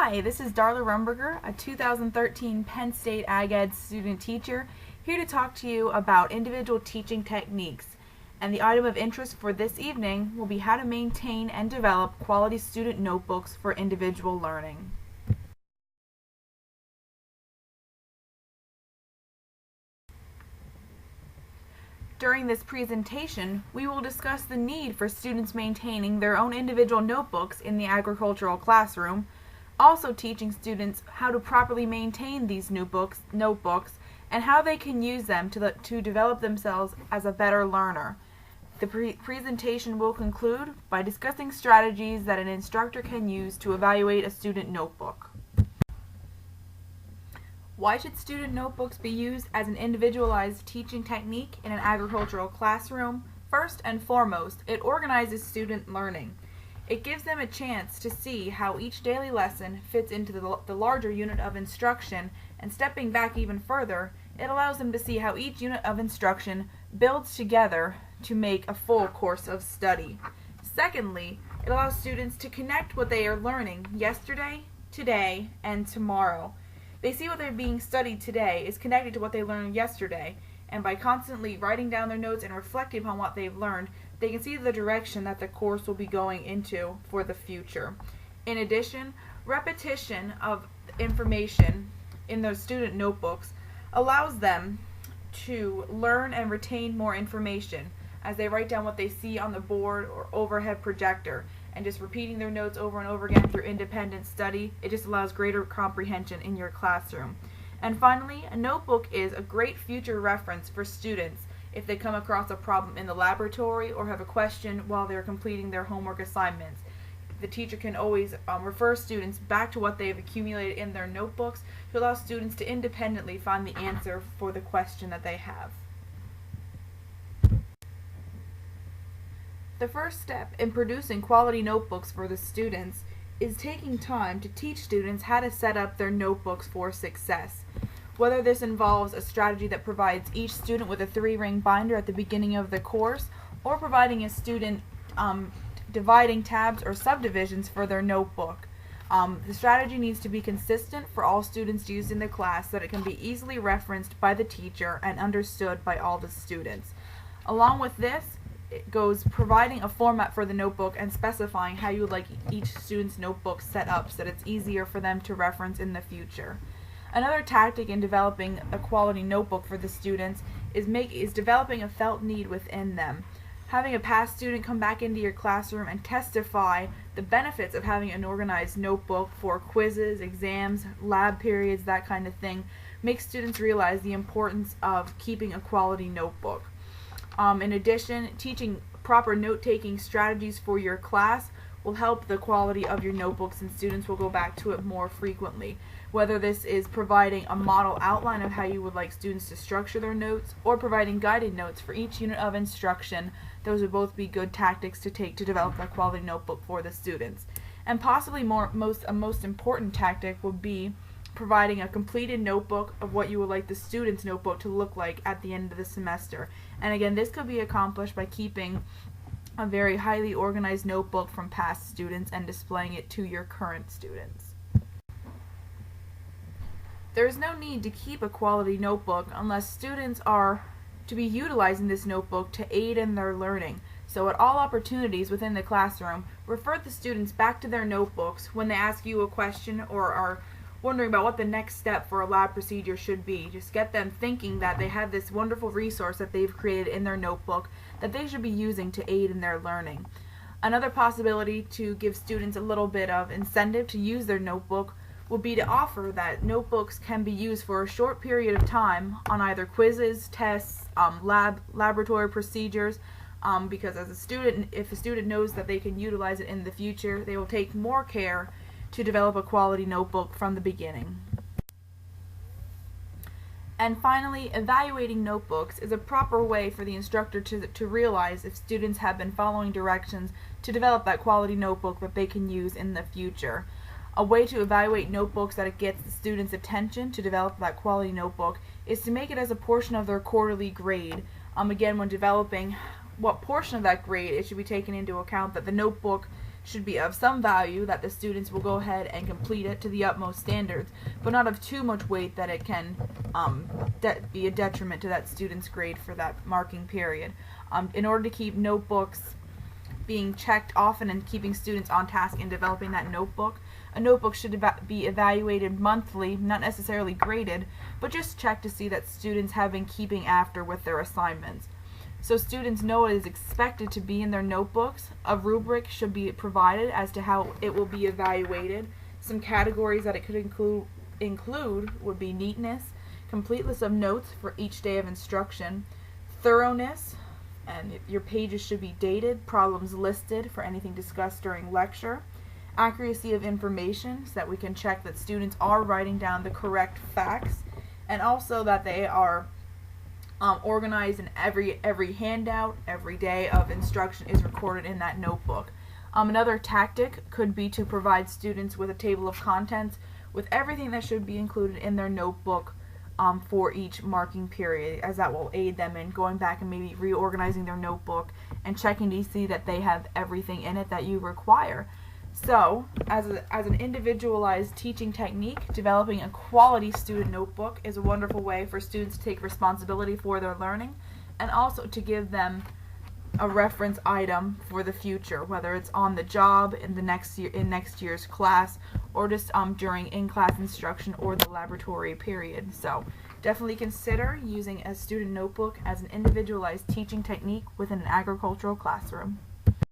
Hi, this is Darla Rumberger, a 2013 Penn State Ag Ed student teacher, here to talk to you about individual teaching techniques. And the item of interest for this evening will be how to maintain and develop quality student notebooks for individual learning. During this presentation, we will discuss the need for students maintaining their own individual notebooks in the agricultural classroom, also teaching students how to properly maintain these notebooks and how they can use them to develop themselves as a better learner. The presentation will conclude by discussing strategies that an instructor can use to evaluate a student notebook. Why should student notebooks be used as an individualized teaching technique in an agricultural classroom? First and foremost, it organizes student learning. It gives them a chance to see how each daily lesson fits into the larger unit of instruction, and stepping back even further, it allows them to see how each unit of instruction builds together to make a full course of study. Secondly, it allows students to connect what they are learning yesterday, today, and tomorrow. They see what they're being studied today is connected to what they learned yesterday, and by constantly writing down their notes and reflecting upon what they've learned, they can see the direction that the course will be going into for the future. In addition, repetition of information in those student notebooks allows them to learn and retain more information as they write down what they see on the board or overhead projector, and just repeating their notes over and over again through independent study, it just allows greater comprehension in your classroom. And finally, a notebook is a great future reference for students if they come across a problem in the laboratory or have a question while they're completing their homework assignments. The teacher can always refer students back to what they've accumulated in their notebooks to allow students to independently find the answer for the question that they have. The first step in producing quality notebooks for the students is taking time to teach students how to set up their notebooks for success. Whether this involves a strategy that provides each student with a 3-ring binder at the beginning of the course, or providing a student dividing tabs or subdivisions for their notebook. The strategy needs to be consistent for all students used in the class so that it can be easily referenced by the teacher and understood by all the students. Along with this, it goes providing a format for the notebook and specifying how you would like each student's notebook set up so that it's easier for them to reference in the future. Another tactic in developing a quality notebook for the students is developing a felt need within them. Having a past student come back into your classroom and testify the benefits of having an organized notebook for quizzes, exams, lab periods, that kind of thing, makes students realize the importance of keeping a quality notebook. In addition, teaching proper note-taking strategies for your class will help the quality of your notebooks, and students will go back to it more frequently. Whether this is providing a model outline of how you would like students to structure their notes, or providing guided notes for each unit of instruction, those would both be good tactics to take to develop a quality notebook for the students. And possibly a most important tactic would be providing a completed notebook of what you would like the student's notebook to look like at the end of the semester. And again, this could be accomplished by keeping a very highly organized notebook from past students and displaying it to your current students. There is no need to keep a quality notebook unless students are to be utilizing this notebook to aid in their learning. So at all opportunities within the classroom, refer the students back to their notebooks when they ask you a question or are wondering about what the next step for a lab procedure should be. Just get them thinking that they have this wonderful resource that they've created in their notebook that they should be using to aid in their learning. Another possibility to give students a little bit of incentive to use their notebook would be to offer that notebooks can be used for a short period of time on either quizzes, tests, laboratory procedures, because as a student, if a student knows that they can utilize it in the future, they will take more care to develop a quality notebook from the beginning. And finally, evaluating notebooks is a proper way for the instructor to realize if students have been following directions to develop that quality notebook that they can use in the future. A way to evaluate notebooks that it gets the students' attention to develop that quality notebook is to make it as a portion of their quarterly grade. Again, when developing what portion of that grade, it should be taken into account that the notebook should be of some value that the students will go ahead and complete it to the utmost standards, but not of too much weight that it can be a detriment to that student's grade for that marking period. In order to keep notebooks being checked often and keeping students on task in developing that notebook, a notebook should be evaluated monthly, not necessarily graded, but just checked to see that students have been keeping after with their assignments. So students know what is expected to be in their notebooks. A rubric should be provided as to how it will be evaluated. Some categories that it could include would be neatness, complete list of notes for each day of instruction, thoroughness, and your pages should be dated, problems listed for anything discussed during lecture, accuracy of information so that we can check that students are writing down the correct facts, and also that they are organized, and every handout, every day of instruction is recorded in that notebook. Another tactic could be to provide students with a table of contents with everything that should be included in their notebook for each marking period, as that will aid them in going back and maybe reorganizing their notebook and checking to see that they have everything in it that you require. So, as an individualized teaching technique, developing a quality student notebook is a wonderful way for students to take responsibility for their learning, and also to give them a reference item for the future, whether it's on the job in next year's class, or just during in-class instruction or the laboratory period. So definitely consider using a student notebook as an individualized teaching technique within an agricultural classroom.